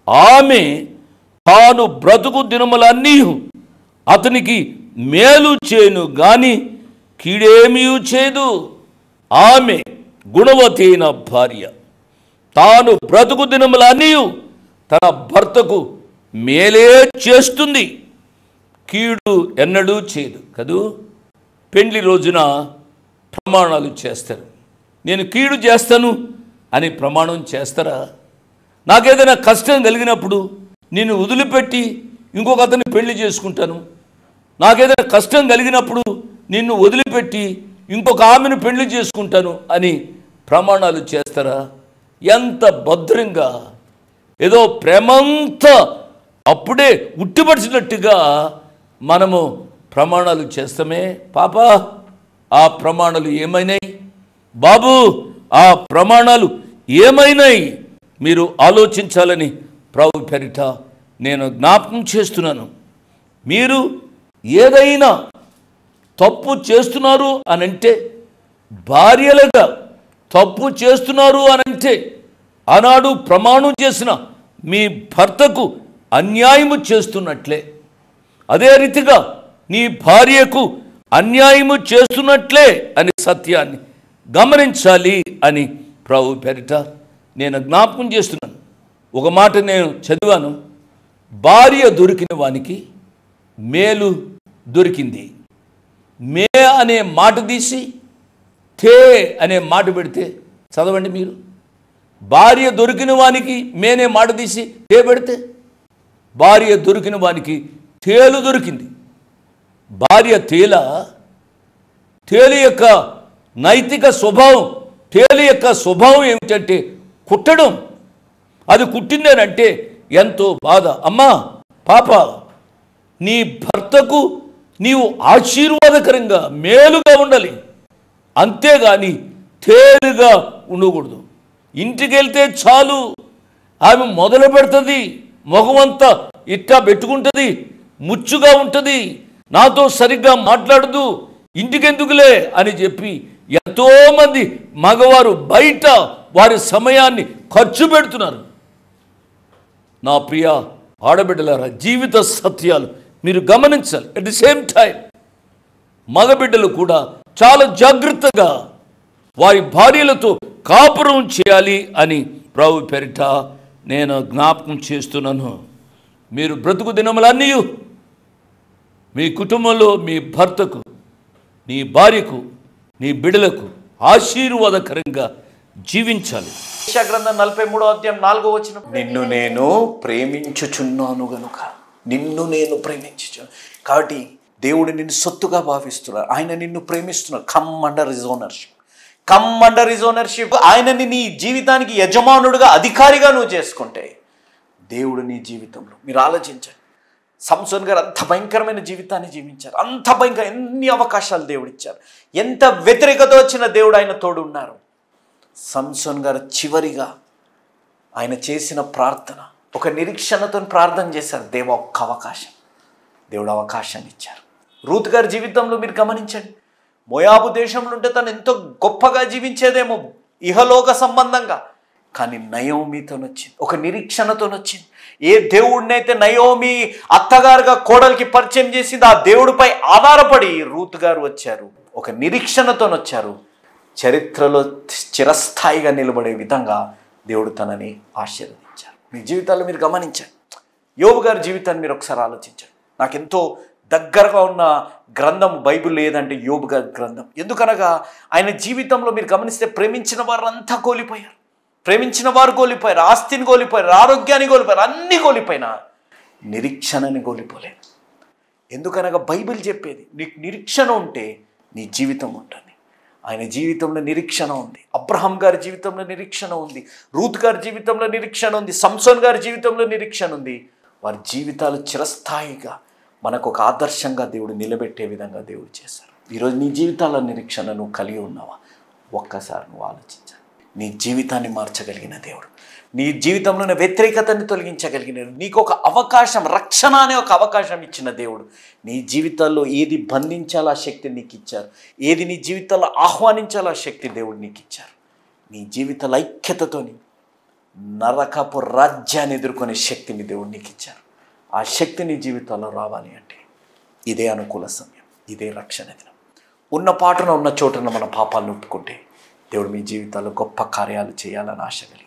ఆమె తాను బ్రతుకు దినములన్నీ అతనికి మేలు చేయను గాని కీడేమీ చేయదు. ఆమె గుణవతి అయిన భార్య తాను బ్రతుకు దినములన్నీ తన భర్తకు మేలే చేస్తుంది, కీడు ఎన్నడూ చేయదు కదూ. పెండ్లి రోజున ప్రమాణాలు చేస్తారు. నేను కీడు చేస్తాను అని ప్రమాణం చేస్తారా? నాకేదైనా కష్టం కలిగినప్పుడు నిన్ను వదిలిపెట్టి ఇంకొక అతన్ని పెళ్లి చేసుకుంటాను, నాకేదైనా కష్టం కలిగినప్పుడు నిన్ను వదిలిపెట్టి ఇంకొక ఆమెను పెళ్లి చేసుకుంటాను అని ప్రమాణాలు చేస్తారా? ఎంత భద్రంగా ఏదో ప్రేమంతా అప్పుడే ఉట్టిపడిచినట్టుగా మనము ప్రమాణాలు చేస్తామే. పాప, ఆ ప్రమాణాలు ఏమైనాయి? బాబు, ఆ ప్రమాణాలు ఏమైనాయి? మీరు ఆలోచించాలని ప్రభు పేరిట నేను జ్ఞాపకం చేస్తున్నాను. మీరు ఏదైనా తప్పు చేస్తున్నారు అనంటే, భార్యలుగా తప్పు చేస్తున్నారు అనంటే, ఆనాడు ప్రమాణం చేసిన మీ భర్తకు అన్యాయము చేస్తున్నట్లే, అదే రీతిగా నీ భార్యకు అన్యాయము చేస్తున్నట్లే అని సత్యాన్ని గమనించాలి అని ప్రభు పేరిట నేను జ్ఞాపకం చేస్తున్నాను. ఒక మాట నేను చదివాను, భార్య దొరికిన వానికి మేలు దొరికింది. మే అనే మాట తీసి తే అనే మాట పెడితే చదవండి మీరు. భార్య దొరికిన వానికి మేనే మాట తీసి తే పెడితే, భార్య దొరికిన వానికి తేలు దొరికింది. భార్య తేలు యొక్క నైతిక స్వభావం, తేలు యొక్క స్వభావం ఏమిటంటే కుట్టడం. అది కుట్టిందేనంటే ఎంతో బాధ. అమ్మా, పాప, నీ భర్తకు నీవు ఆశీర్వాదకరంగా మేలుగా ఉండాలి, అంతేగాని తేలుగా ఉండకూడదు. ఇంటికి వెళ్తే చాలు ఆమె మొదలు పెడుతుంది, మొగమంతా ఇట్టా పెట్టుకుంటుంది, ముచ్చుగా ఉంటుంది, నాతో సరిగ్గా మాట్లాడదు, ఇంటికెందుకులే అని చెప్పి ఎంతోమంది మగవారు బయట వారి సమయాన్ని ఖర్చు పెడుతున్నారు. నా ప్రియ ఆడబిడ్డలారా, జీవిత సత్యాలు మీరు గమనించాలి. అట్ ది సేమ్ టైం మగబిడ్డలు కూడా చాలా జాగ్రత్తగా వారి భార్యలతో కాపురం చేయాలి అని ప్రభు పేరిట నేను జ్ఞాపకం చేస్తున్నాను. మీరు బ్రతుకు దినములన్నీ మీ కుటుంబంలో మీ భర్తకు, నీ భార్యకు, నీ బిడ్డలకు ఆశీర్వాదకరంగా జీవించాలి. యెషయా గ్రంథం 43:4 నిన్ను నేను ప్రేమించుచున్నాను గనుక, నిన్ను నేను ప్రేమించుచు. కాబట్టి దేవుడు నిన్ను సొత్తుగా భావిస్తున్నారు, ఆయన నిన్ను ప్రేమిస్తున్నారు. Come under his ownership, come under his ownership. ఆయనని నీ జీవితానికి యజమానుడుగా, అధికారిగా నువ్వు చేసుకుంటే దేవుడు నీ జీవితంలో, మీరు ఆలోచించండి, సంసోన్ గారు అంత భయంకరమైన జీవితాన్ని జీవించారు, అంత భయంకర, ఎన్ని అవకాశాలు దేవుడు ఇచ్చారు, ఎంత వ్యతిరేకత వచ్చిన దేవుడు ఆయన తోడు ఉన్నారు. సంసోన్ గారు చివరిగా ఆయన చేసిన ప్రార్థన, ఒక నిరీక్షణతో ప్రార్థన చేశారు, దేవ ఒక్క అవకాశం, దేవుడు అవకాశాన్ని ఇచ్చారు. రూత్ గారి జీవితంలో మీరు గమనించండి, మోయాబు దేశంలో ఉంటే తను ఎంతో గొప్పగా జీవించేదేమో ఇహలోక సంబంధంగా, కానీ నయోమితో వచ్చింది, ఒక నిరీక్షణతో వచ్చింది. ఏ దేవుడినైతే నయోమి అత్తగారుగా కోడలికి పరిచయం చేసింది, ఆ దేవుడిపై ఆధారపడి రూత్ గారు వచ్చారు, ఒక నిరీక్షణతో వచ్చారు. చరిత్రలో చిరస్థాయిగా నిలబడే విధంగా దేవుడు తనని ఆశీర్వదించారు. మీ జీవితాల్లో మీరు గమనించండి. యోబు గారి జీవితాన్ని మీరు ఒకసారి ఆలోచించండి. నాకెంతో దగ్గరగా ఉన్న గ్రంథం బైబిల్ ఏదంటే యోబు గారి గ్రంథం. ఎందుకనగా ఆయన జీవితంలో మీరు గమనిస్తే ప్రేమించిన వారు అంతా కోల్పోయారు, ప్రేమించిన వారు కోల్పోయారు, ఆస్తిని కోల్పోయారు, ఆరోగ్యాన్ని కోల్పోయారు, అన్నీ కోల్పోయినా నిరీక్షణని కోల్పోలేదు. ఎందుకనగా బైబిల్ చెప్పేది, నీకు నిరీక్షణ ఉంటే నీ జీవితం ఉంటుంది. ఆయన జీవితంలో నిరీక్షణ ఉంది, అబ్రహాం గారి జీవితంలో నిరీక్షణ ఉంది, రూత్ గారి జీవితంలో నిరీక్షణ ఉంది, సంసోన్ గారి జీవితంలో నిరీక్షణ ఉంది. వారి జీవితాలు చిరస్థాయిగా మనకు ఒక ఆదర్శంగా దేవుడు నిలబెట్టే విధంగా దేవుడు చేశారు. ఈరోజు నీ జీవితాల నిరీక్షణ నువ్వు కలిగి ఉన్నావా? ఒక్కసారి నువ్వు ఆలోచించాలి. నీ జీవితాన్ని మార్చగలిగిన దేవుడు, నీ జీవితంలోని వ్యతిరేకతని తొలగించగలిగిన, నీకు ఒక అవకాశం, రక్షణ అనే ఒక అవకాశం ఇచ్చిన దేవుడు. నీ జీవితాల్లో ఏది బంధించాలో ఆ శక్తి నీకు ఇచ్చారు, ఏది నీ జీవితాల్లో ఆహ్వానించాలో ఆ శక్తి దేవుడు నీకు ఇచ్చారు. నీ జీవితాల ఐక్యతతోని నరకపు రాజ్యాన్ని ఎదుర్కొనే శక్తిని దేవుడు నీకు ఇచ్చారు. ఆ శక్తి నీ జీవితంలో రావాలి అంటే ఇదే అనుకూల సమయం, ఇదే రక్షణ దినం. ఉన్న పాటున ఉన్న చోటున మన పాపాలను ఒప్పుకుంటే దేవుడు మీ జీవితాల్లో గొప్ప కార్యాలు చేయాలని ఆశ కలిగి